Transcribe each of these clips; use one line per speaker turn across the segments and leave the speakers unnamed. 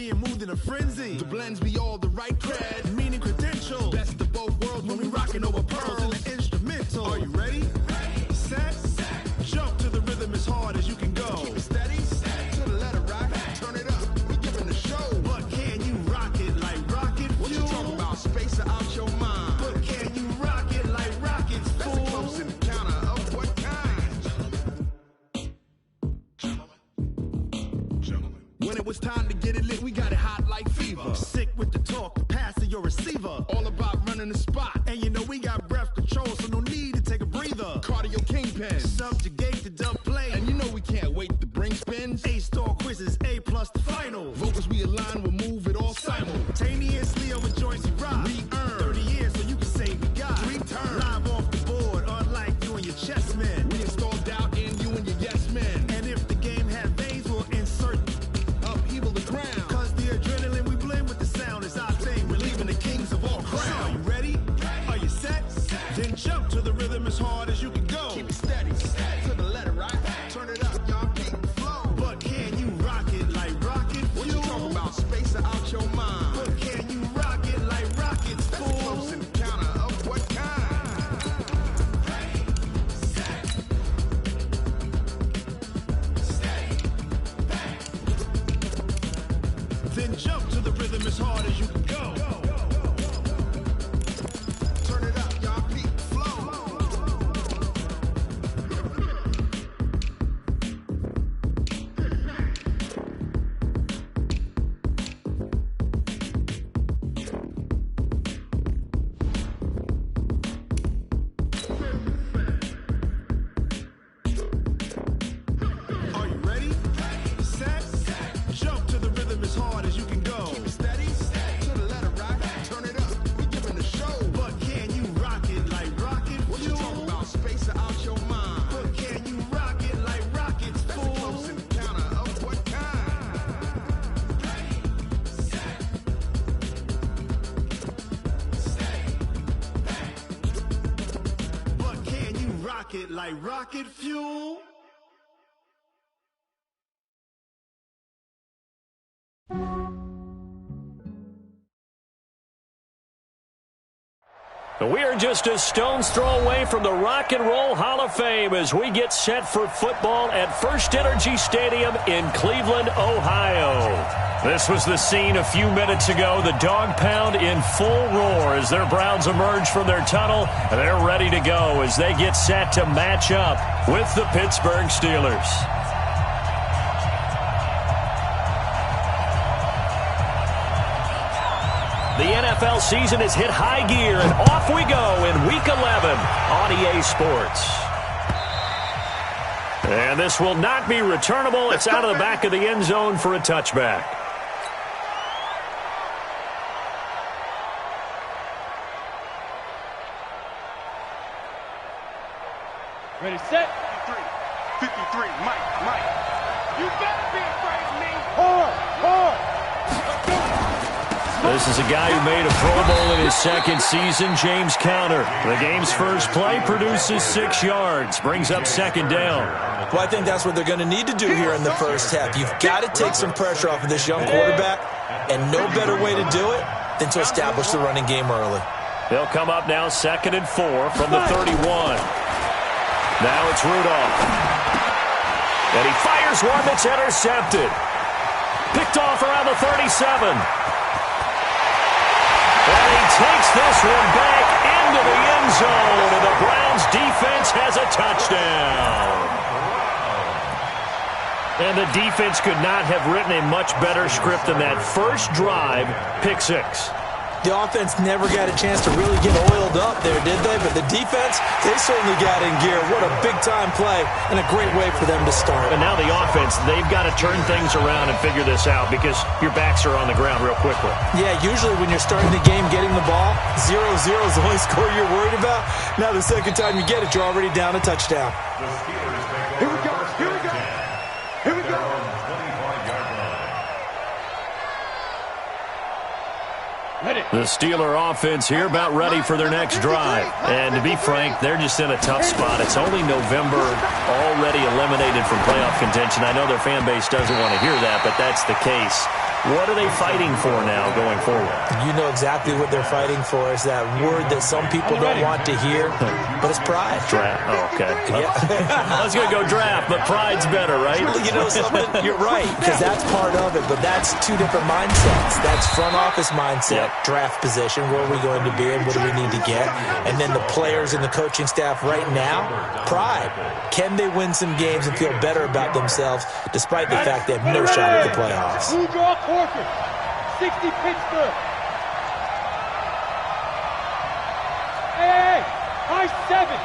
being moved in a frenzy. The blends be all the right cred, meaning credential. Best of both worlds when we rockin' over pearls in the instrumental. Are you ready? Set. Jump to the rhythm as hard as you can go. Keep it steady. To the letter right. Turn it up. We giving the show. But can you rock it like rocket fuel? What you talking about? Space out your mind. But can you rock it like rockets, fool? That's a close encounter of what kind? Gentlemen. When it was time to get it lit, we got it hot like fever. Sick with the talk, passing your receiver. All about running the spot. And you know we got breath control, so no need to take a breather. Cardio kingpin, subjugate the dub play. And you know we can't wait to bring spins. A-star quizzes, A+ the final. Vocals we align, we'll move it all simultaneously over joints we rock. We earn 30 years, so you can say we got 3 turns. Live off the board, unlike you and your chess men. We install doubt in you and your yes men. And if the game had veins, we'll insert upheaval the ground. Cause the adrenaline we blend with the sound is our thing. We're leaving the kings of all crowns. Are you ready? Are you set? Then jump to the rhythm as hard as you can go. Keep it steady. To the letter right. Turn it up, y'all. Beat the flow. But can you rock it like rocket fuel? What you talking about? Space out your mind. But can you rock it like rockets, fool? That's a close encounter of what kind? Then jump to the rhythm as hard as you can go. Turn it up, y'all. Beat the flow. Are you ready? Set. Jump to the rhythm as hard as you can go. Keep it steady. To the letter right. Turn it up. We giving the show. But can you rock it like rocket fuel? What you talking about? Space out your mind. But can you rock it like rockets, fool? That's a close encounter of what kind? But can you rock it like rocket fuel?
We are just a stone's throw away from the Rock and Roll Hall of Fame as we get set for football at First Energy Stadium in Cleveland, Ohio. This was the scene a few minutes ago. The dog pound in full roar as their Browns emerge from their tunnel. And they're ready to go as they get set to match up with the Pittsburgh Steelers. The NFL season has hit high gear, and off we go in Week 11 on EA Sports. And this will not be returnable. It's out of the back of the end zone for a touchback.
Ready, set. 53, Mike. You better be afraid of me. Hard.
This is a guy who made a Pro Bowl in his second season, James Conner. The game's first play produces 6 yards, brings up second down.
Well, I think that's what they're going to need to do here in the first half. You've got to take some pressure off of this young quarterback, and no better way to do it than to establish the running game early.
They'll come up now 2nd and 4 from the 31. Now it's Rudolph. And he fires one that's intercepted. Picked off around the 37. And he takes this one back into the end zone, and the Browns defense has a touchdown. And the defense could not have written a much better script than that first drive, pick 6.
The offense never got a chance to really get oiled up there, did they? But the defense, they certainly got in gear. What a big-time play and a great way for them to start.
And now the offense, they've got to turn things around and figure this out because your backs are on the ground real quickly.
Yeah, usually when you're starting the game getting the ball, 0-0 is the only score you're worried about. Now the second time you get it, you're already down a touchdown.
Here we go.
The Steeler offense here about ready for their next drive. And to be frank, they're just in a tough spot. It's only November, already eliminated from playoff contention. I know their fan base doesn't want to hear that, but that's the case. What are they fighting for now going forward?
You know exactly what they're fighting for. Is that word that some people don't want to hear, but it's pride.
Draft. Oh, okay.
Yeah.
I was going to go draft, but pride's better, right?
You know something? You're right, because that's part of it, but that's two different mindsets. That's front office mindset, draft position, where are we going to be and what do we need to get? And then the players and the coaching staff right now, pride. Can they win some games and feel better about themselves despite the fact they have no shot at the playoffs?
Blue draw Corcoran. 60 Pittsburgh. Hey, high 7.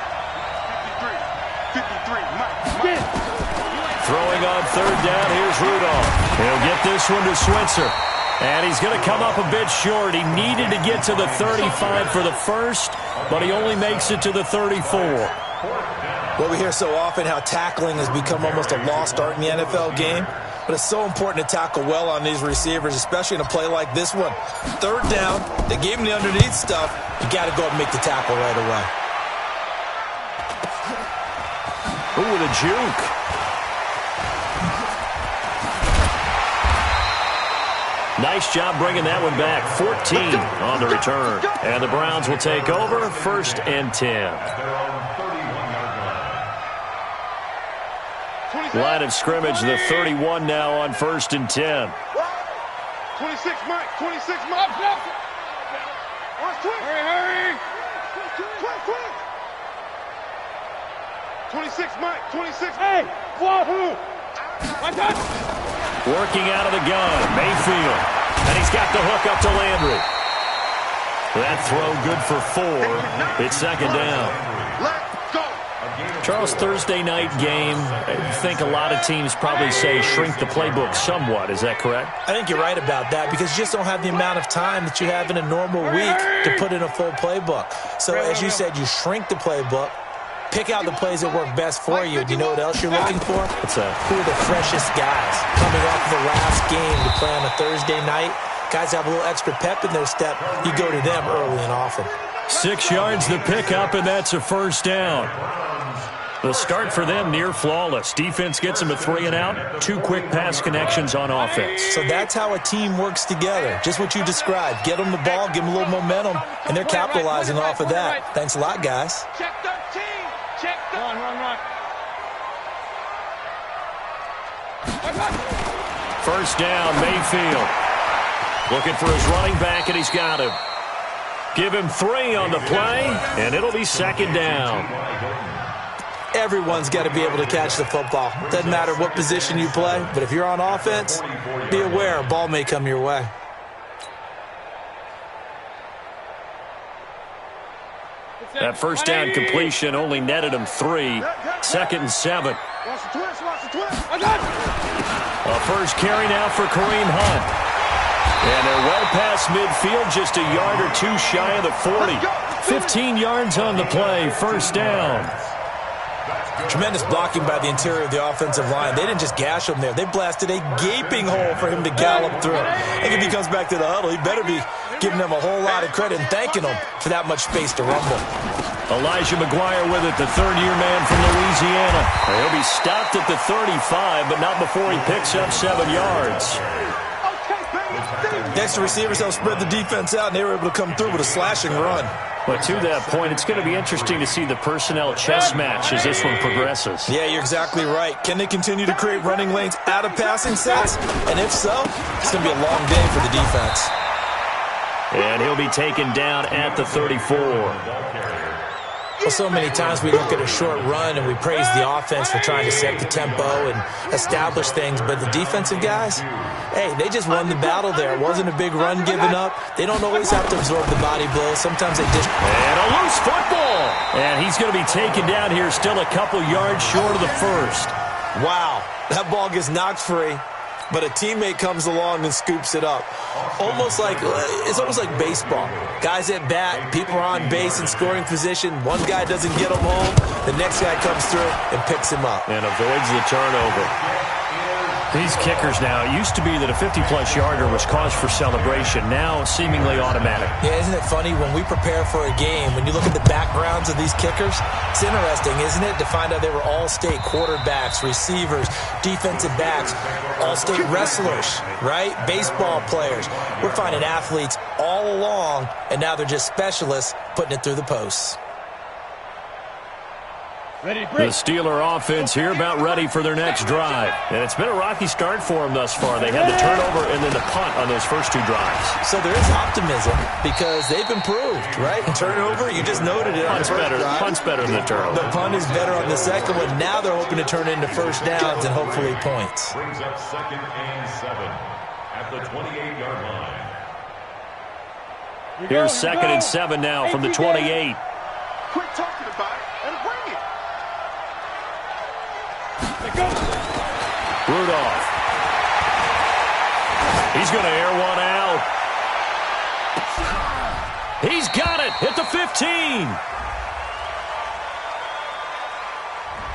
53, Mike. Spin.
Throwing on third down, here's Rudolph. He'll get this one to Switzer. And he's going to come up a bit short. He needed to get to the 35 for the first, but he only makes it to the 34.
Well, we hear so often how tackling has become almost a lost art in the NFL game. But it's so important to tackle well on these receivers, especially in a play like this one. Third down, they gave him the underneath stuff. You got to go and make the tackle right away.
Ooh, with a juke. Nice job bringing that one back. 14 on the return. And the Browns will take over, 1st and 10. Line of scrimmage, the 31 now on 1st and 10.
26, Mike. 26, Mike. Hurry. 26, Mike. 26. Hey, wahoo.
Working out of the gun, Mayfield. And he's got the hook up to Landry. That throw good for 4. It's 2nd down. Charles, Thursday night game, I think a lot of teams probably say shrink the playbook somewhat. Is that correct?
I think you're right about that because you just don't have the amount of time that you have in a normal week to put in a full playbook. So as you said, you shrink the playbook, pick out the plays that work best for you. Do you know what else you're looking for?
What's that?
Who are the freshest guys coming off the last game to play on a Thursday night? Guys have a little extra pep in their step. You go to them early and often.
6 yards the pickup, and that's a 1st down. The start for them near flawless. Defense gets them a 3 and out. 2 quick pass connections on offense.
So that's how a team works together. Just what you described. Get them the ball, give them a little momentum, and they're capitalizing off of that. Thanks a lot, guys.
Check 13. Check 13. Run.
1st down, Mayfield. Looking for his running back, and he's got him. Give him 3 on the play, and it'll be 2nd down.
Everyone's got to be able to catch the football. Doesn't matter what position you play, but if you're on offense, be aware a ball may come your way.
That 1st down completion only netted him 3. 2nd and 7. A first carry now for Kareem Hunt. And they're well past midfield, just a yard or 2 shy of the 40. 15 yards on the play, 1st down.
Tremendous blocking by the interior of the offensive line. They didn't just gash him there. They blasted a gaping hole for him to gallop through. I think if he comes back to the huddle, he better be giving them a whole lot of credit and thanking them for that much space to rumble.
Elijah McGuire with it, the 3rd-year man from Louisiana. He'll be stopped at the 35, but not before he picks up 7 yards.
Next to receivers, they'll spread the defense out, and they were able to come through with a slashing run.
But to that point, it's going to be interesting to see the personnel chess match as this one progresses.
Yeah, you're exactly right. Can they continue to create running lanes out of passing sets? And if so, it's going to be a long day for the defense.
And he'll be taken down at the 34.
Well, so many times we look at a short run and we praise the offense for trying to set the tempo and establish things, but the defensive guys, hey, they just won the battle there. It wasn't a big run given up. They don't always have to absorb the body blows. Sometimes they just...
And a loose football! And he's going to be taken down here, still a couple yards short of the 1st.
Wow, that ball gets knocked free, but a teammate comes along and scoops it up. It's almost like baseball. Guys at bat, people are on base in scoring position. One guy doesn't get him home. The next guy comes through and picks him up.
And avoids the turnover. These kickers now, it used to be that a 50-plus yarder was cause for celebration. Now, seemingly automatic.
Yeah, isn't it funny? When we prepare for a game, when you look at the backgrounds of these kickers, it's interesting, isn't it, to find out they were all-state quarterbacks, receivers, defensive backs, all-state wrestlers, right? Baseball players. We're finding athletes all along, and now they're just specialists putting it through the posts.
The Steeler offense here about ready for their next drive. And it's been a rocky start for them thus far. They had the turnover and then the punt on those first two drives.
So there is optimism because they've improved, right? And turnover, you just noted it.
Punt's better than the turnover.
The punt is better on the second one. Now they're hoping to turn into first downs and hopefully points.
Brings up 2nd and 7 at the 28-yard line.
Here's 2nd and 7 now from the 28.
Quit talking about it and bring it.
Rudolph. He's going to air one out. He's got it at the 15.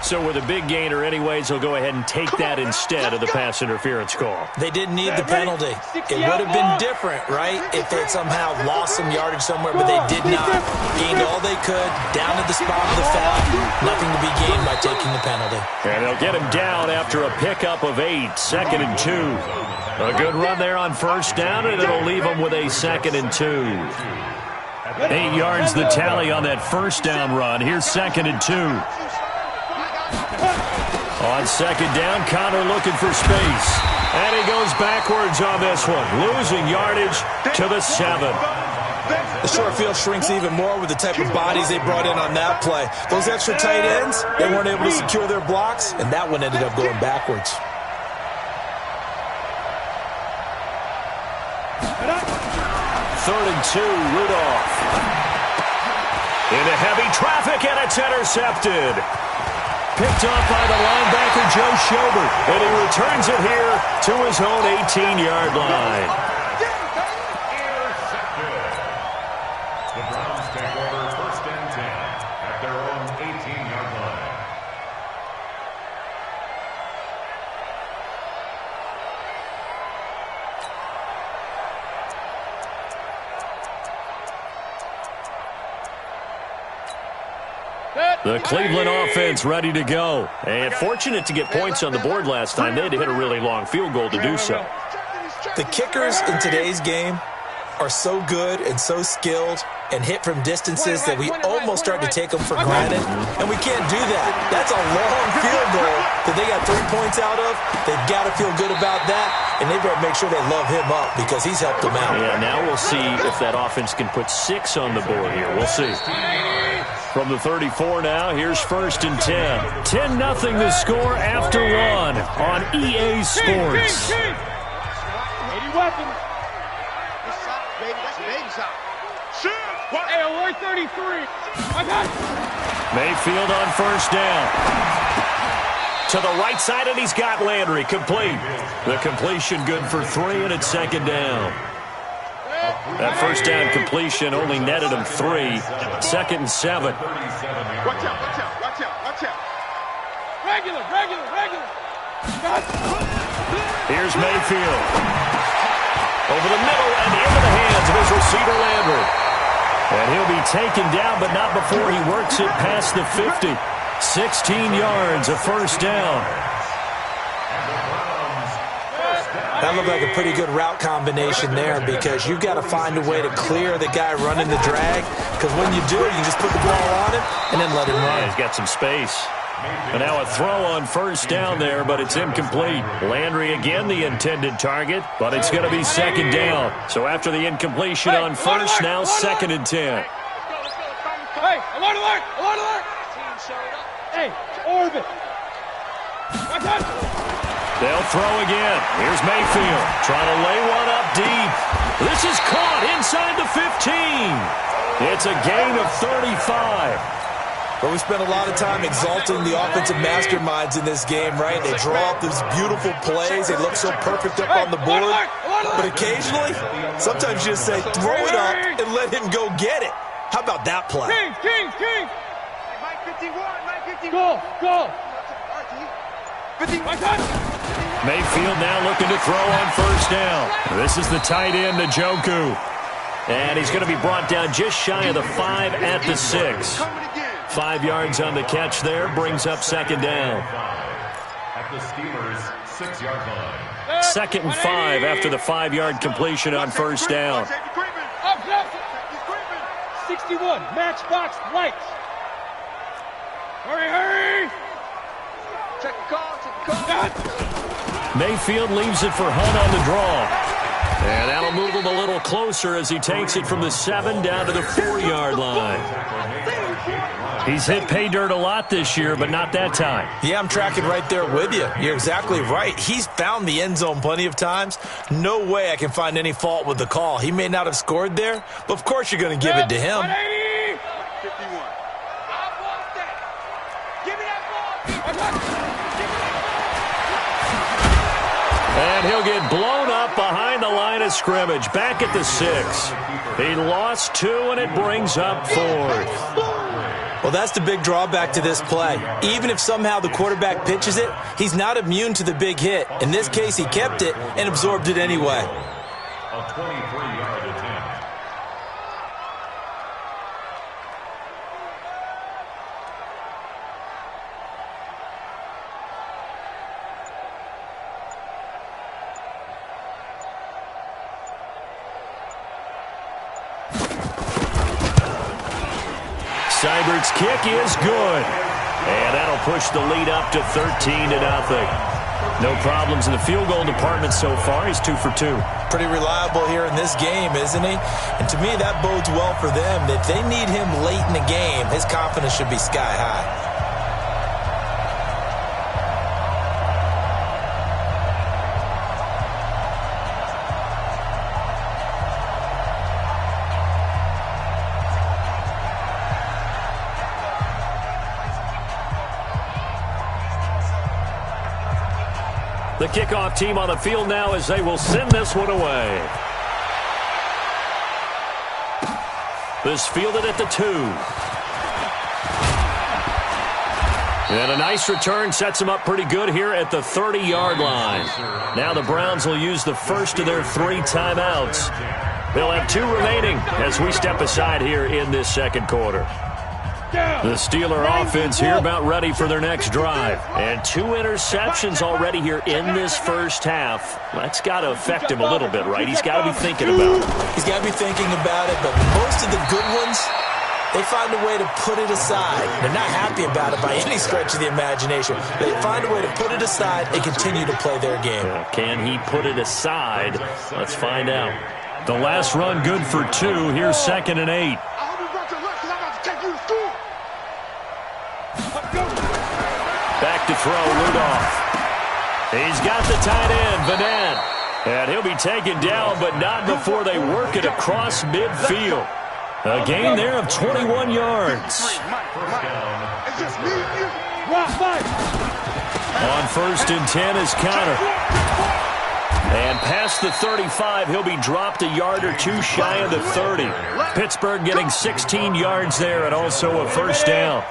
So with a big gainer anyways, he'll go ahead and take that instead of the pass interference call.
They didn't need the penalty. It would have been different, right, if they had somehow lost some yardage somewhere, but they did not. Gained all they could, down at the spot of the foul. Nothing to be gained by taking the penalty.
And they'll get him down after a pickup of 8, 2nd and 2. A good run there on first down, and it'll leave them with a 2nd and 2. 8 yards the tally on that first down run. Here's 2nd and 2. On second down, Connor looking for space. And he goes backwards on this one, losing yardage to the 7.
The short field shrinks even more with the type of bodies they brought in on that play. Those extra tight ends, they weren't able to secure their blocks, and that one ended up going backwards.
Third and 2, Rudolph. Into heavy traffic, and it's intercepted. Picked up by the linebacker, Joe Schobert, and he returns it here to his own 18-yard line.
Intercepted. The Browns take over 1st and 10 at their own 18-yard line.
The Cleveland offense ready to go. And fortunate to get points on the board last time. They had to hit a really long field goal to do so.
The kickers in today's game are so good and so skilled and hit from distances that we almost start to take them for granted. And we can't do that. That's a long field goal that they got 3 points out of. They've got to feel good about that. And they better make sure they love him up because he's helped them out.
Yeah, now we'll see if that offense can put 6 on the board here. We'll see. From the 34 now, here's 1st and 10. 10-0 the score after 1 on EA Sports.
80 weapons. That's baby shot. Shoot! Hey, alert 33. I got it.
Mayfield on first down. To the right side, and he's got Landry complete. The completion good for 3, and it's 2nd down. That first down completion only netted him 3. 2nd and 7.
Watch out, watch out, watch out, watch out. Regular.
Here's Mayfield. Over the middle and into the hands of his receiver, Landry. And he'll be taken down, but not before he works it past the 50. 16 yards, a first down.
That looked like a pretty good route combination there because you've got to find a way to clear the guy running the drag because when you do, you just put the ball on him and then let him run.
Yeah, he's got some space. And now a throw on first down there, but it's incomplete. Landry again the intended target, but it's going to be 2nd down. So after the incompletion on first, now 2nd and 10.
Hey, alert! Hey, orbit. Watch out.
They'll throw again. Here's Mayfield trying to lay one up deep. This is caught inside the 15. It's a gain of 35.
But we spent a lot of time exalting the offensive masterminds in this game, right? They draw up these beautiful plays. They look so perfect up on the board. But occasionally, sometimes you just say, throw it up and let him go get it. How about that play?
King. Mike 51. Go. 50. Watch out.
Mayfield now looking to throw on first down. This is the tight end, Njoku. And he's going to be brought down just shy of the 5 at the 6. 5 yards on the catch there, brings up second down.
At the Steelers' 6-yard line.
Second and 5 after the 5-yard completion on first down.
61, matchbox lights. Hurry! Check the call.
Mayfield leaves it for Hunt on the draw. And that'll move him a little closer as he takes it from the 7 down to the 4-yard line. He's hit pay dirt a lot this year, but not that time.
Yeah, I'm tracking right there with you. You're exactly right. He's found the end zone plenty of times. No way I can find any fault with the call. He may not have scored there, but of course you're going to give it to him.
180! 51. Give me that ball!
And he'll get blown up behind the line of scrimmage. Back at the 6. He lost 2, and it brings up 4th.
Well, that's the big drawback to this play. Even if somehow the quarterback pitches it, he's not immune to the big hit. In this case, he kept it and absorbed it anyway.
A 23-yard attempt.
Seibert's kick is good. And that'll push the lead up to 13-0. No problems in the field goal department so far. He's 2 for 2.
Pretty reliable here in this game, isn't he? And to me, that bodes well for them. If they need him late in the game, his confidence should be sky high.
The kickoff team on the field now as they will send this one away. This fielded at the 2. And a nice return sets them up pretty good here at the 30-yard line. Now the Browns will use the first of their 3 timeouts. They'll have 2 remaining as we step aside here in this second quarter. The Steeler offense here about ready for their next drive. And 2 interceptions already here in this first half. That's got to affect him a little bit, right? He's got to be thinking about it.
He's got to be thinking about it, but most of the good ones, they find a way to put it aside. They're not happy about it by any stretch of the imagination. They find a way to put it aside and continue to play their game.
Can he put it aside? Let's find out. The last run good for 2. Here's 2nd and 8. Back to throw, Rudolph. He's got the tight end, Vanette. And he'll be taken down, but not before they work it across midfield. A gain there of 21 yards. On 1st and 10 is Connor. And past the 35, he'll be dropped a yard or 2 shy of the 30. Pittsburgh getting 16 yards there and also a first down.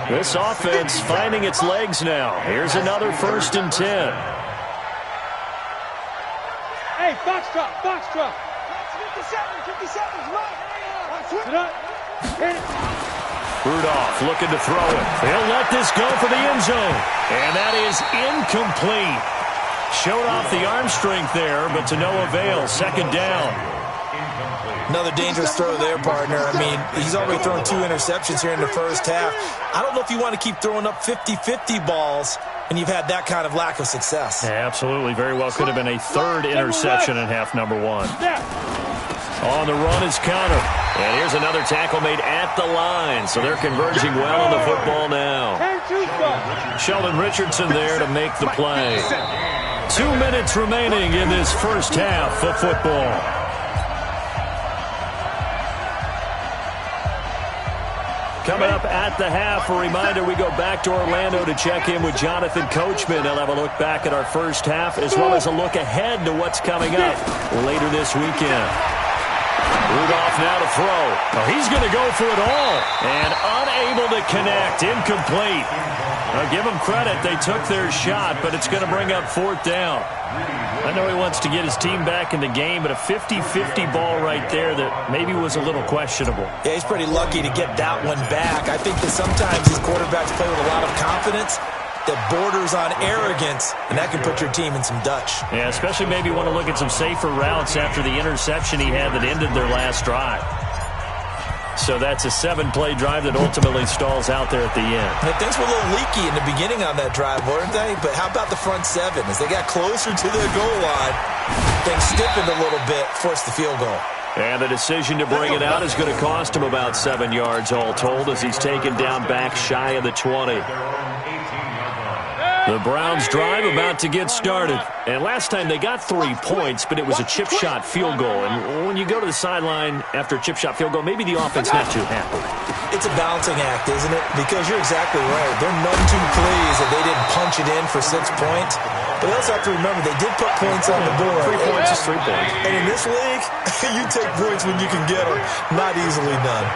This offense finding its legs now. Here's another 1st and 10.
Hey, box drop. 57, right.
Rudolph looking to throw it. They'll let this go for the end zone. And that is incomplete. Showed off the arm strength there, but to no avail. Second down.
Another dangerous throw there, partner. I mean, he's already thrown 2 interceptions here in the first half. I don't know if you want to keep throwing up 50-50 balls, and you've had that kind of lack of success.
Yeah, absolutely. Very well could have been a 3rd interception in half number 1. On the run is Connor. And here's another tackle made at the line. So they're converging well on the football now. Sheldon Richardson there to make the play. 2 minutes remaining in this first half of football. Coming up at the half, a reminder, we go back to Orlando to check in with Jonathan Coachman. They'll have a look back at our first half as well as a look ahead to what's coming up later this weekend. Rudolph now to throw. Oh, he's going to go for it all. And unable to connect. Incomplete. Now, give them credit. They took their shot, but it's going to bring up 4th down. I know he wants to get his team back in the game, but a 50-50 ball right there that maybe was a little questionable.
Yeah, he's pretty lucky to get that one back. I think that sometimes these quarterbacks play with a lot of confidence that borders on arrogance, and that can put your team in some Dutch.
Yeah, especially maybe want to look at some safer routes after the interception he had that ended their last drive. So that's a 7-play drive that ultimately stalls out there at the end.
And things were a little leaky in the beginning on that drive, weren't they? But how about the front 7? As they got closer to the goal line, things stiffened a little bit, forced the field goal.
And the decision to bring it out is going to cost him about 7 yards all told as he's taken down back shy of the 20. The Browns drive about to get started. And last time they got 3 points, but it was a chip shot field goal. And when you go to the sideline after a chip shot field goal, maybe the offense not too happy.
It's a balancing act, isn't it? Because you're exactly right. They're none too pleased that they didn't punch it in for 6 points. But they also have to remember they did put points on the board.
3 points is 3 points.
And in this league, you take points when you can get them. Not easily done.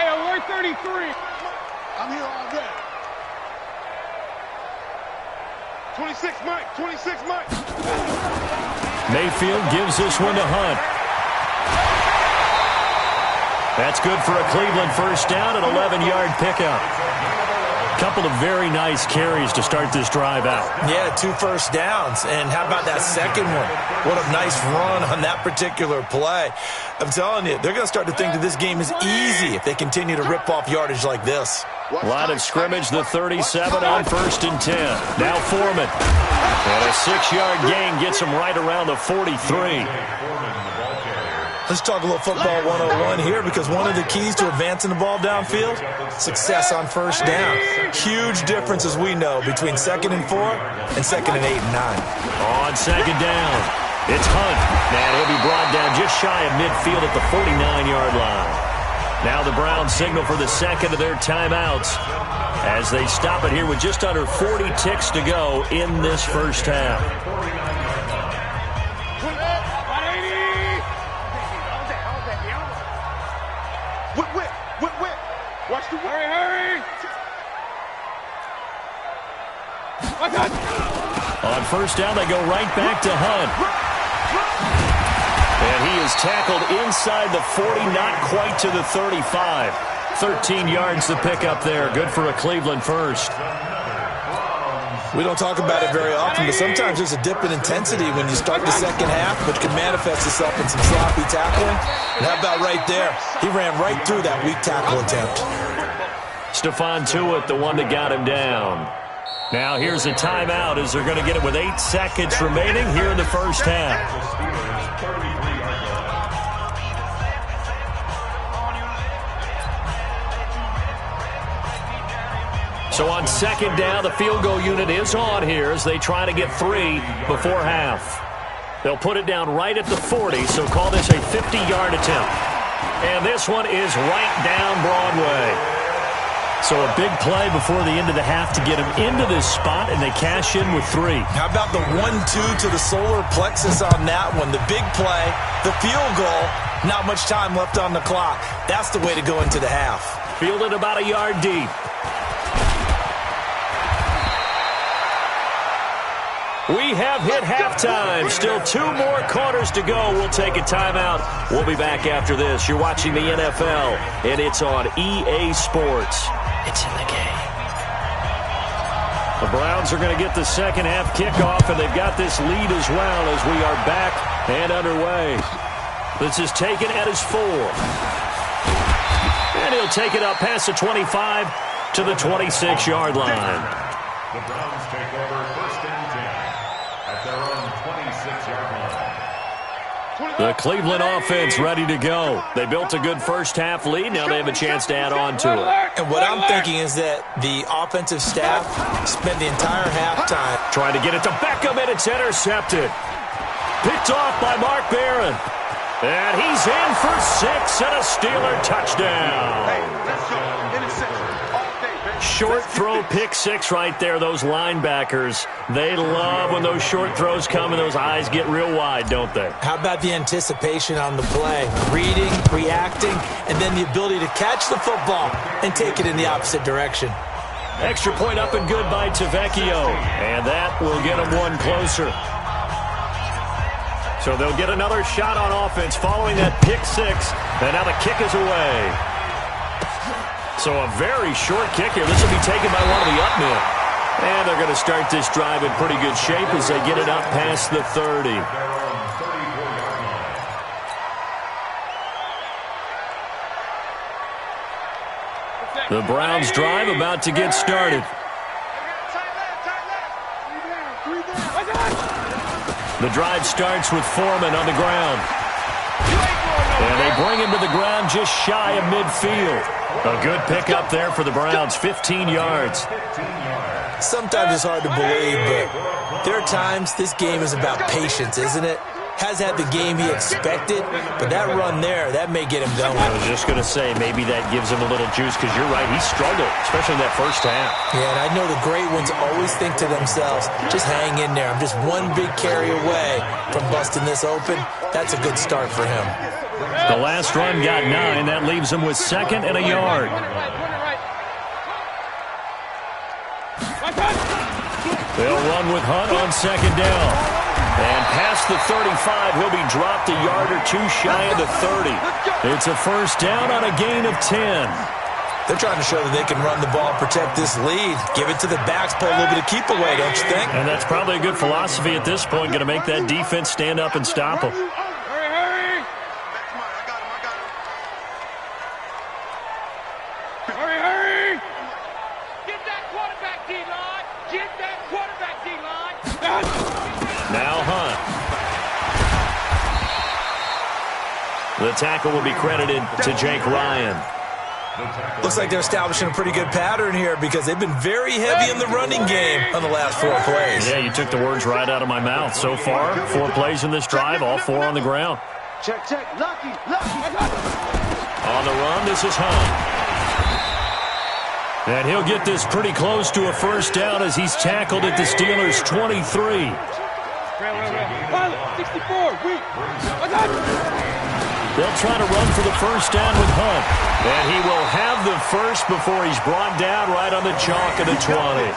Hey, alert 33.
I'm here all day.
26 Mike, 26 Mike.
Mayfield gives this one to Hunt. That's good for a Cleveland first down, an 11-yard pickup. Couple of very nice carries to start this drive out.
Yeah, 2 first downs. And how about that second one? What a nice run on that particular play. I'm telling you, they're going to start to think that this game is easy if they continue to rip off yardage like this.
Line of scrimmage, the 37 on 1st and 10. Now Foreman. And a 6-yard gain gets him right around the 43.
Let's talk a little football 101 here, because one of the keys to advancing the ball downfield, success on first down. Huge difference, as we know, between 2nd and 4 and 2nd and 8 and 9.
On 2nd down, it's Hunt. And he'll be brought down just shy of midfield at the 49-yard line. Now the Browns signal for the second of their timeouts as they stop it here with just under 40 ticks to go in this first half.
Watch the hurry!
On first down, they go right back to Hunt. And he is tackled inside the 40, not quite to the 35. 13 yards to pick up there. Good for a Cleveland first.
We don't talk about it very often, but sometimes there's a dip in intensity when you start the second half, which can manifest itself in some sloppy tackling. And how about right there? He ran right through that weak tackle attempt.
Stephon Tuitt, the one that got him down. Now here's a timeout as they're going to get it with 8 seconds remaining here in the first half. So on 2nd down, the field goal unit is on here as they try to get 3 before half. They'll put it down right at the 40, so call this a 50-yard attempt. And this one is right down Broadway. So a big play before the end of the half to get them into this spot, and they cash in with 3.
How about the 1-2 to the solar plexus on that one? The big play, the field goal, not much time left on the clock. That's the way to go into the half.
Fielded about a yard deep. We have hit halftime. Still 2 more quarters to go. We'll take a timeout. We'll be back after this. You're watching the NFL, and it's on EA Sports. It's in the game. The Browns are going to get the second half kickoff, and they've got this lead as well as we are back and underway. This is taken at his 4. And he'll take it up past the 25 to the 26-yard line.
The Browns take over 1st and 10 at their own 26-yard line.
The Cleveland offense ready to go. They built a good first half lead. Now they have a chance to add on to it.
And what I'm thinking is that the offensive staff spent the entire halftime
trying to get it to Beckham, and it's intercepted. Picked off by Mark Barron. And he's in for 6 and a Steeler touchdown.
Hey, let's go. Interception all day, baby.
Short throw pick six right there. Those linebackers, they love when those short throws come and those eyes get real wide, don't they?
How about the anticipation on the play? Reading, reacting, and then the ability to catch the football and take it in the opposite direction.
Extra point up and good by Tavecchio. And that will get them one closer. So they'll get another shot on offense following that pick six. And now the kick is away. So a very short kick here. This will be taken by one of the up men. And they're going to start this drive in pretty good shape as they get it up past the 30. The Browns drive about to get started. The drive starts with Foreman on the ground. And they bring him to the ground just shy of midfield. A good pickup there for the Browns, 15 yards.
Sometimes it's hard to believe, but there are times this game is about patience, isn't it? Has had the game he expected, but that run there, that may get him going.
I was just going to say, maybe that gives him a little juice, because you're right, he struggled, especially in that first half.
Yeah, and I know the great ones always think to themselves, just hang in there. I'm just one big carry away from busting this open. That's a good start for him.
The last run got 9. That leaves him with 2nd and a yard. They'll run with Hunt on 2nd down. And past the 35, he'll be dropped a yard or two shy of the 30. It's a first down on a gain of 10.
They're trying to show that they can run the ball, protect this lead. Give it to the backs, play a little bit of keep away, don't you think?
And that's probably a good philosophy at this point, going to make that defense stand up and stop them. Now Hunt. The tackle will be credited to Jake Ryan.
Looks like they're establishing a pretty good pattern here because they've been very heavy in the running game on the last 4 plays.
Yeah, you took the words right out of my mouth. So far, 4 plays in this drive, all 4 on the ground.
Check. Lucky.
On the run, this is Hunt. And he'll get this pretty close to a first down as he's tackled at the Steelers' 23.
64,
They'll try to run for the first down with Hunt. And he will have the first before he's brought down right on the chalk of the 20.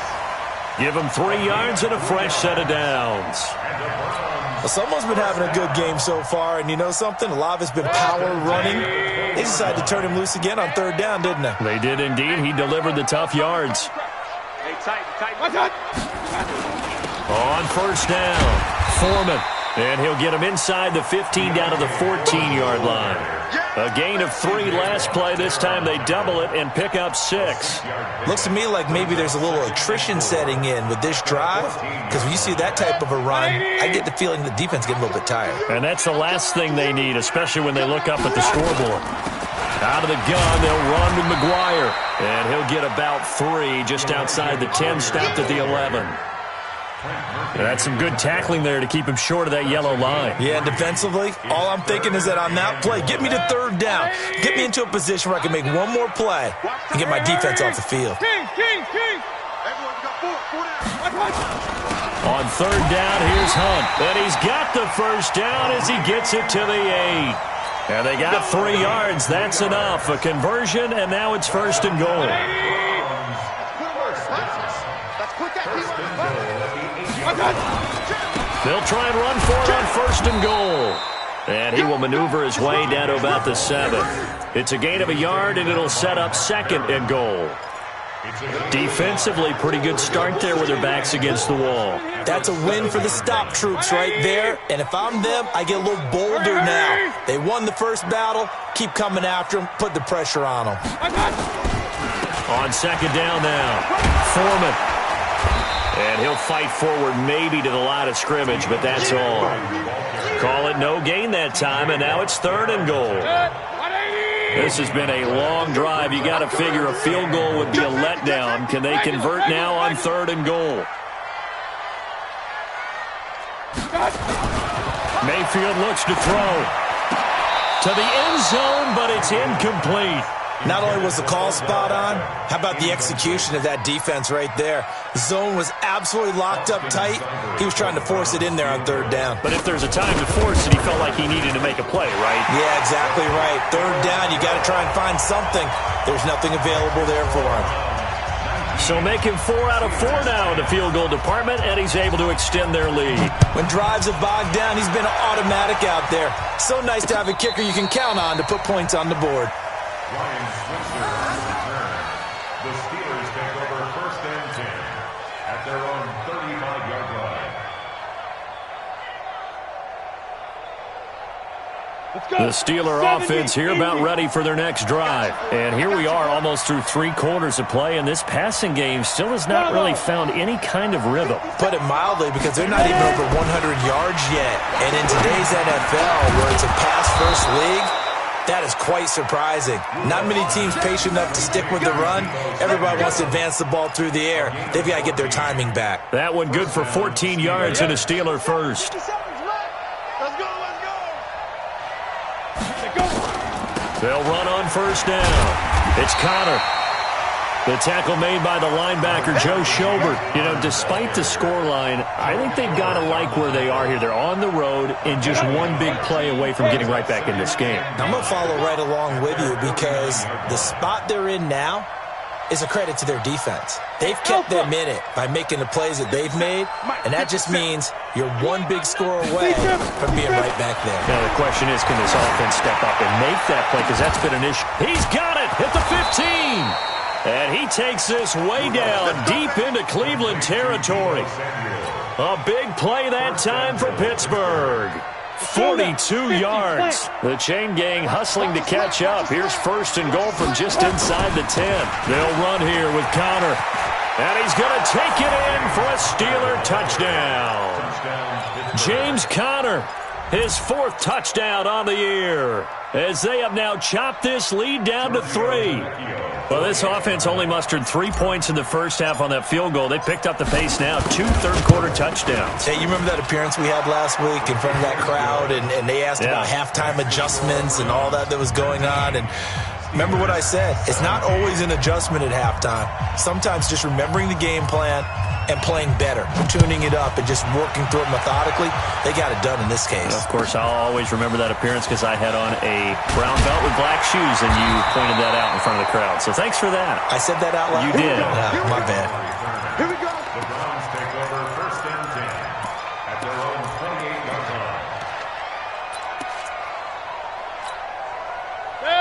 Give him 3 yards and a fresh set of downs.
Well, someone's been having a good game so far, and you know something? A lot of it's been power running. They decided to turn him loose again on 3rd down, didn't they?
They did indeed. He delivered the tough yards.
Hey, tight.
On first down, Foreman. And he'll get him inside the 15 down to the 14-yard line. A gain of 3 last play. This time they double it and pick up 6.
Looks to me like maybe there's a little attrition setting in with this drive. Because when you see that type of a run, I get the feeling the defense getting a little bit tired.
And that's the last thing they need, especially when they look up at the scoreboard. Out of the gun, they'll run with McGuire. And he'll get about 3 just outside the 10, stopped at the 11. That's some good tackling there to keep him short of that yellow line.
Yeah, and defensively, all I'm thinking is that on that play, get me to 3rd down. Get me into a position where I can make one more play and get my defense off the field.
On 3rd down, here's Hunt. And he's got the first down as he gets it to the 8. And they got 3 yards. That's enough. A conversion, and now it's 1st and goal. They'll try and run for it on 1st and goal. And he will maneuver his way down to about the 7. It's a gain of a yard, and it'll set up 2nd and goal. Defensively, pretty good start there with their backs against the wall.
That's a win for the stop troops right there. And if I'm them, I get a little bolder now. They won the first battle. Keep coming after them. Put the pressure on them.
On 2nd down now, Foreman. And he'll fight forward maybe to the line of scrimmage, but that's all. Call it no gain that time, and now it's 3rd and goal. This has been a long drive. You got to figure a field goal would be a letdown. Can they convert now on 3rd and goal? Mayfield looks to throw to the end zone, but it's incomplete.
Not only was the call spot on, how about the execution of that defense right there? The zone was absolutely locked up tight. He was trying to force it in there on third down.
But if there's a time to force it, he felt like he needed to make a play, right?
Yeah, exactly right. Third down, you got to try and find something. There's nothing available there for him.
So making 4 out of 4 now in the field goal department, and he's able to extend their lead.
When drives have bogged down, he's been automatic out there. So nice to have a kicker you can count on to put points on the board.
Ryan Switzer on return. The Steelers take over 1st and 10 at their own 35-yard line.
The Steeler offense here about ready for their next drive. And here we are almost through 3 quarters of play, and this passing game still has not really found any kind of rhythm.
Put it mildly, because they're not even over 100 yards yet. And in today's NFL, where it's a pass-first league, that is quite surprising. Not many teams patient enough to stick with the run. Everybody wants to advance the ball through the air. They've got to get their timing back.
That one good for 14 yards and a Steeler first. They'll run on 1st down. It's Connor. The tackle made by the linebacker, Joe Schobert. You know, despite the scoreline, I think they've got to like where they are here. They're on the road and just one big play away from getting right back in this game.
I'm going to follow right along with you, because the spot they're in now is a credit to their defense. They've kept them in it by making the plays that they've made, and that just means you're one big score away from being right back there.
Now, the question is, can this offense step up and make that play? Because that's been an issue. He's got it at the 15. And he takes this way down deep into Cleveland territory. A big play that time for Pittsburgh. 42 yards. The chain gang hustling to catch up. Here's 1st and goal from just inside the 10. They'll run here with Connor. And he's going to take it in for a Steeler touchdown. James Conner, his 4th touchdown on the year, as they have now chopped this lead down to 3. Well, this offense only mustered 3 points in the first half on that field goal. They picked up the pace now. 2 third-quarter touchdowns.
Hey, you remember that appearance we had last week in front of that crowd, and they asked about halftime adjustments and all that was going on, and remember what I said. It's not always an adjustment at halftime. Sometimes just remembering the game plan and playing better, tuning it up and just working through it methodically. They got it done in this case.
Of course, I'll always remember that appearance because I had on a brown belt with black shoes, and you pointed that out in front of the crowd. So thanks for that.
I said that out loud?
You did.
My bad.
Here we go.
The Browns take over 1st and 10 at their own 28-yard line.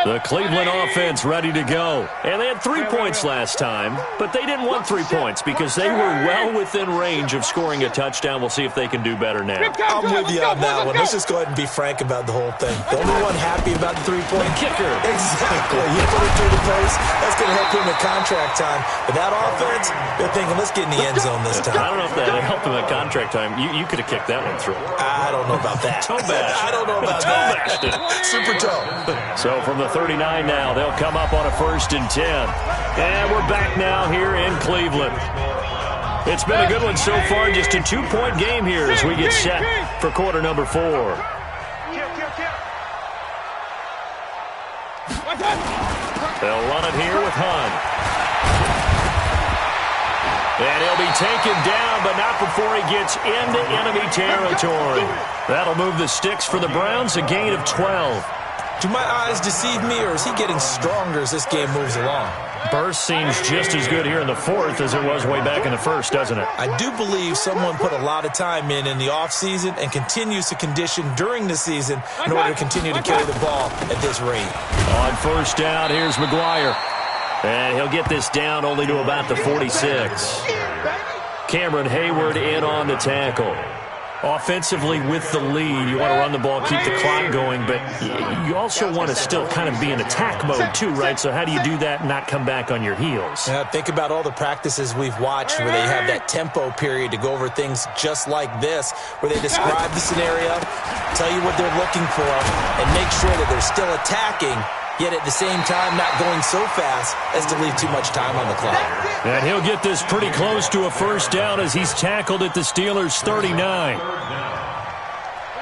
The Cleveland offense ready to go. And they had 3 points last time, but they didn't want 3 points because they were well within range of scoring a touchdown. We'll see if they can do better now.
I'm with you on that one. Let's just go ahead and be frank about the whole thing. The only one happy about the 3-point
kicker.
Exactly. You put it through the post. That's going to help him at contract time. But that offense, they're thinking, let's get in the end zone this time.
I don't know if that helped him at contract time. You could have kicked that one through.
I don't know about that.
Toe bash.
I don't know about
toe
that.
bashed it.
Super toe.
So from the 39 now, they'll come up on a 1st and 10. And we're back now here in Cleveland. It's been a good one so far, just a 2-point game here as we get set for quarter number 4. They'll run it here with Hunt. And he'll be taken down, but not before he gets into enemy territory. That'll move the sticks for the Browns, a gain of 12.
Do my eyes deceive me, or is he getting stronger as this game moves along?
Burst seems just as good here in the 4th as it was way back in the 1st, doesn't it?
I do believe someone put a lot of time in the offseason and continues to condition during the season in order to continue to carry the ball at this rate.
On 1st down, here's McGuire. And he'll get this down only to about the 46. Cameron Hayward in on the tackle. Offensively with the lead, you want to run the ball, keep the clock going, but you also want to still kind of be in attack mode too, right? So how do you do that and not come back on your heels?
Think about all the practices we've watched where they have that tempo period to go over things just like this, where they describe the scenario, tell you what they're looking for, and make sure that they're still attacking, yet at the same time not going so fast as to leave too much time on the clock.
And he'll get this pretty close to a 1st down as he's tackled at the Steelers' 39.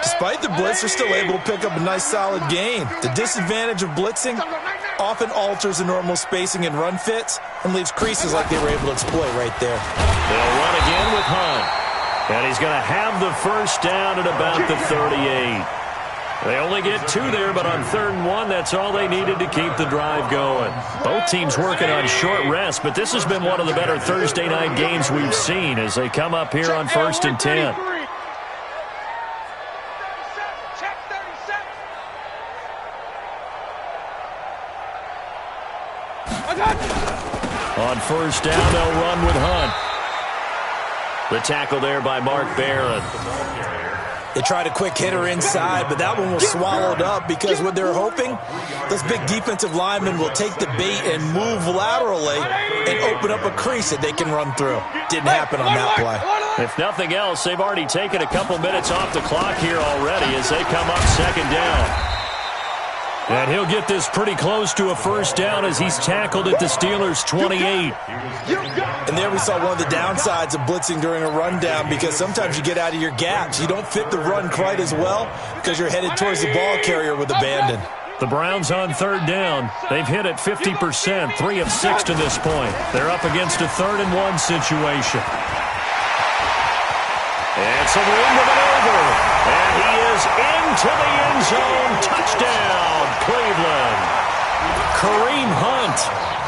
Despite the blitz, they're still able to pick up a nice solid gain. The disadvantage of blitzing, often alters the normal spacing and run fits and leaves creases like they were able to exploit right there.
They'll run again with Hunt. And he's going to have the first down at about the 38. They only get 2 there, but on 3rd and 1, that's all they needed to keep the drive going. Both teams working on short rest, but this has been one of the better Thursday night games we've seen as they come up here on 1st and 10. On 1st down, they'll run with Hunt. The tackle there by Mark Barron.
They tried a quick hitter inside, but that one was swallowed up because what they're hoping, those big defensive linemen will take the bait and move laterally and open up a crease that they can run through. Didn't happen on that play.
If nothing else, they've already taken a couple minutes off the clock here already as they come up 2nd down. And he'll get this pretty close to a first down as he's tackled at the Steelers' 28.
And there we saw one of the downsides of blitzing during a rundown because sometimes you get out of your gaps. You don't fit the run quite as well because you're headed towards the ball carrier with abandon.
The Browns on 3rd down. They've hit it 50%, 3 of 6 to this point. They're up against a 3rd and 1 situation. And some room to maneuver. And he is into the end zone. Touchdown, Cleveland. Kareem Hunt,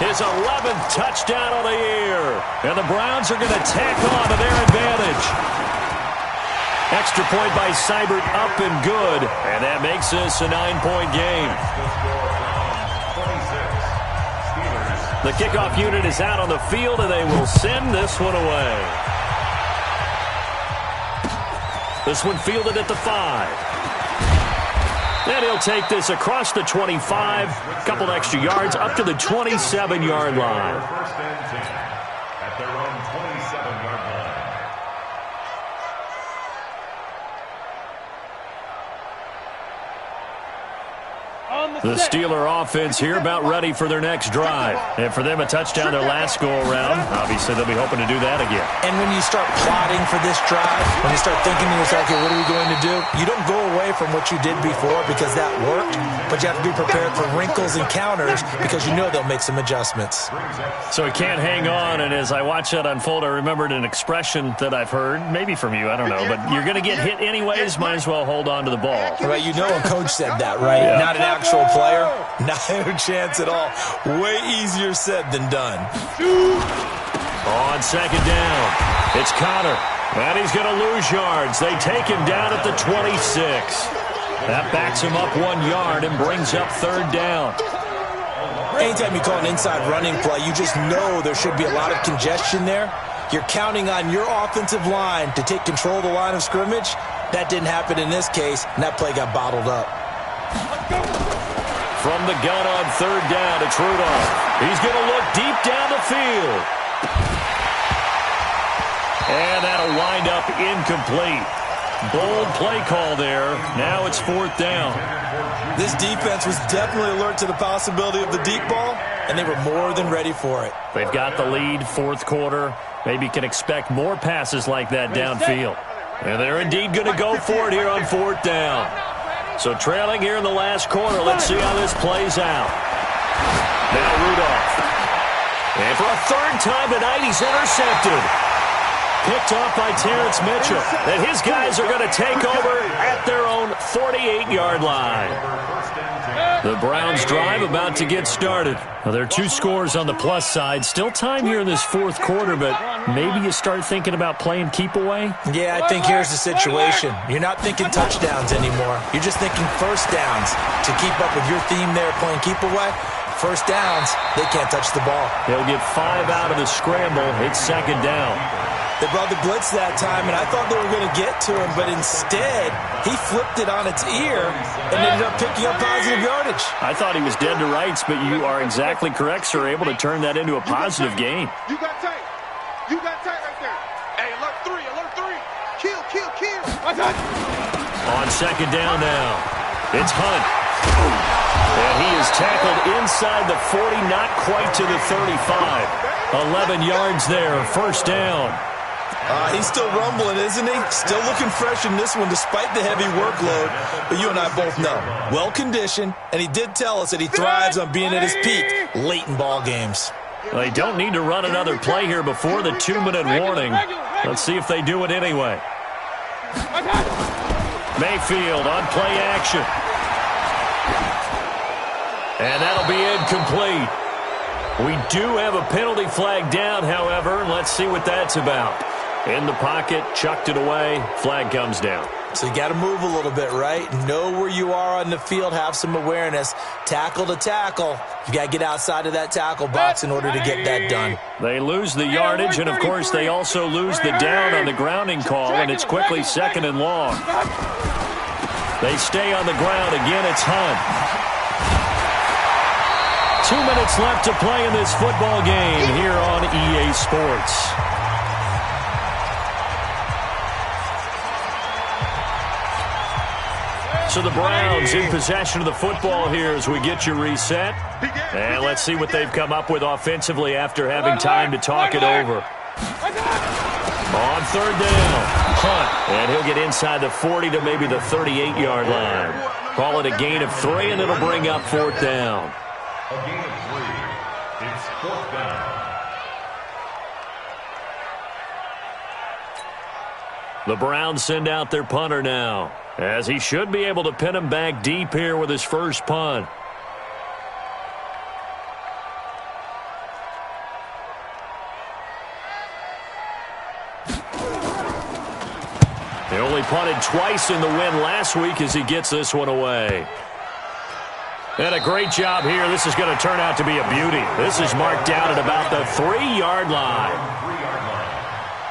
his 11th touchdown of the year. And the Browns are going to tack on to their advantage. Extra point by Seibert, up and good. And that makes this a 9-point game. The kickoff unit is out on the field, and they will send this one away. This one fielded at the 5. And he'll take this across the 25, couple extra yards, up to the 27-yard line.
First and 10 at their own 27-yard line.
The Steeler offense here about ready for their next drive. And for them, a touchdown their last go-around. Obviously, they'll be hoping to do that again.
And when you start plotting for this drive, when you start thinking to yourself, okay, what are we going to do? You don't go away from what you did before because that worked, but you have to be prepared for wrinkles and counters because you know they'll make some adjustments.
So he can't hang on, and as I watch that unfold, I remembered an expression that I've heard, maybe from you, I don't know, but you're going to get hit anyways, might as well hold on to the ball.
Right, you know a coach said that, right?
Yeah.
Not an actual player, not a chance at all. Way easier said than done.
On 2nd down, it's Connor, and he's going to lose yards. They take him down at the 26. That backs him up 1 yard and brings up 3rd down.
Anytime you call an inside running play, you just know there should be a lot of congestion there. You're counting on your offensive line to take control of the line of scrimmage. That didn't happen in this case, and that play got bottled up.
From the gun on 3rd down, it's Rudolph. He's going to look deep down the field. And that'll wind up incomplete. Bold play call there. Now it's 4th down.
This defense was definitely alert to the possibility of the deep ball, and they were more than ready for it.
They've got the lead, 4th quarter. Maybe can expect more passes like that downfield. And they're indeed going to go for it here on 4th down. So trailing here in the last quarter, let's see how this plays out. Now Rudolph. And for a 3rd time tonight, he's intercepted. Picked off by Terrence Mitchell. And his guys are going to take over at their own 48-yard line. The Browns drive about to get started. Well, there are 2 scores on the plus side. Still time here in this 4th quarter, but maybe you start thinking about playing keep away?
Yeah, I think here's the situation. You're not thinking touchdowns anymore. You're just thinking first downs. To keep up with your theme there, playing keep away, first downs, they can't touch the ball.
They'll get 5 out of the scramble. It's 2nd down.
They brought the blitz that time, and I thought they were going to get to him, but instead, he flipped it on its ear and ended up picking up positive yardage.
I thought he was dead to rights, but you are exactly correct, sir, able to turn that into a positive gain.
You got tight. You got tight right there. Hey, alert 3, alert 3. Kill, kill, kill.
On 2nd down now, it's Hunt. And he is tackled inside the 40, not quite to the 35. 11 yards there, 1st down.
He's still rumbling, isn't he? Still looking fresh in this one despite the heavy workload. But you and I both know, well-conditioned, and he did tell us that he thrives on being at his peak late in ball games.
They don't need to run another play here before the 2-minute warning. Let's see if they do it anyway. Mayfield on play action. And that'll be incomplete. We do have a penalty flag down, however. Let's see what that's about. In the pocket, chucked it away, flag comes down.
So you got to move a little bit, right? Know where you are on the field, have some awareness. Tackle to tackle. You got to get outside of that tackle box in order to get that done.
They lose the yardage, and of course they also lose the down on the grounding call, and it's quickly 2nd and long. They stay on the ground. Again, it's Hunt. 2 minutes left to play in this football game here on EA Sports. So the Browns in possession of the football here as we get you reset. And let's see what they've come up with offensively after having time to talk it over. On 3rd down, Hunt. And he'll get inside the 40 to maybe the 38-yard line. Call it a gain of 3, and it'll bring up 4th down.
A gain of 3. It's 4th down.
The Browns send out their punter now, as he should be able to pin him back deep here with his first punt. He only punted twice in the win last week as he gets this one away. And a great job here. This is going to turn out to be a beauty. This is marked down at about the 3-yard line.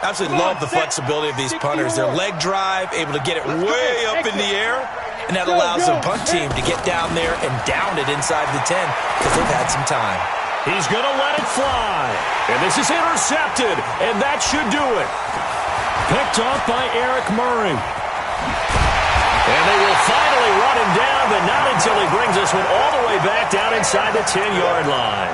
Absolutely love the flexibility of these punters. Their leg drive, able to get it way up in the air, and that allows the punt team to get down there and down it inside the 10 because they've had some time.
He's going to let it fly. And this is intercepted, and that should do it. Picked off by Eric Murray. And they will finally run him down, but not until he brings this one all the way back down inside the 10-yard line.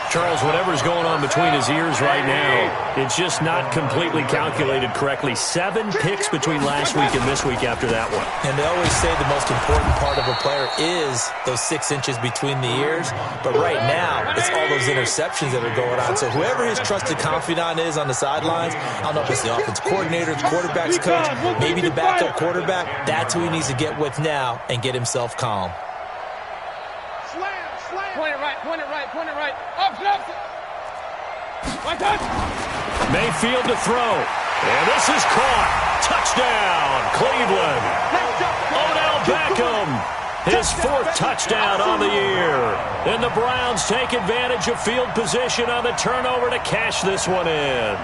Charles, whatever's going on between his ears right now, it's just not completely calculated correctly. 7 picks between last week and this week after that one.
And they always say the most important part of a player is those 6 inches between the ears. But right now, it's all those interceptions that are going on. So whoever his trusted confidant is on the sidelines, I don't know if it's the offensive coordinator, the quarterback's coach, maybe the backup quarterback, that's who he needs to get with now and get himself calm.
Point it right, point it right, point it right. Up.
Mayfield to throw. And this is caught. Touchdown, Cleveland. Odell Beckham, his 4th touchdown on the year. And the Browns take advantage of field position on the turnover to cash this one in.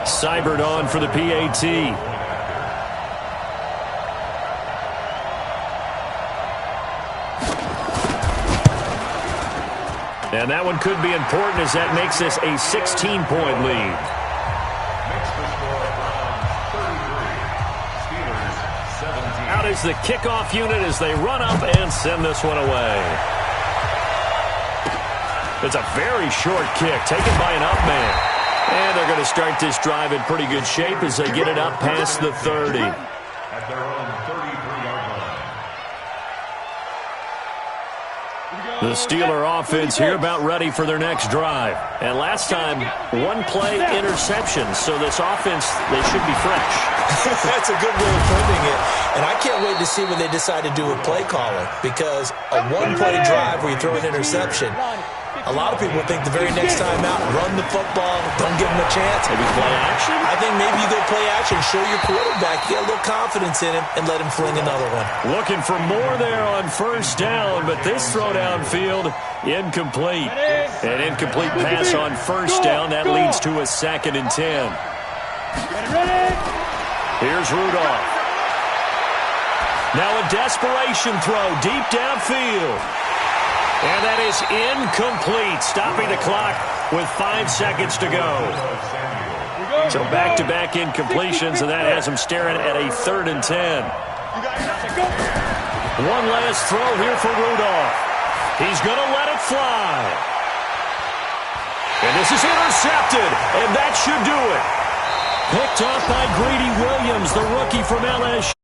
Seibert on for the PAT. And that one could be important as that makes this a 16-point lead. Out is the kickoff unit as they run up and send this one away. It's a very short kick taken by an up man. And they're going to start this drive in pretty good shape as they get it up past the 30.
At their own 33-yard line.
The Steeler offense here about ready for their next drive. And last time, 1-play interception. So this offense, they should be fresh.
That's a good way of putting it. And I can't wait to see when they decide to do a play calling. Because a 1-play drive where you throw an interception, a lot of people think the very next time out, run the football, don't give them a chance.
Maybe play action?
I think maybe you go play action, show your quarterback, get a little confidence in him, and let him fling another one.
Looking for more there on 1st down, but this throw downfield, incomplete. An incomplete pass on 1st down. That leads to a 2nd and 10. Here's Rudolph. Now a desperation throw deep downfield. And that is incomplete, stopping the clock with 5 seconds to go. So back-to-back incompletions, and that has him staring at a 3rd and 10. One last throw here for Rudolph. He's going to let it fly. And this is intercepted, and that should do it. Picked up by Greedy Williams, the rookie from LSU.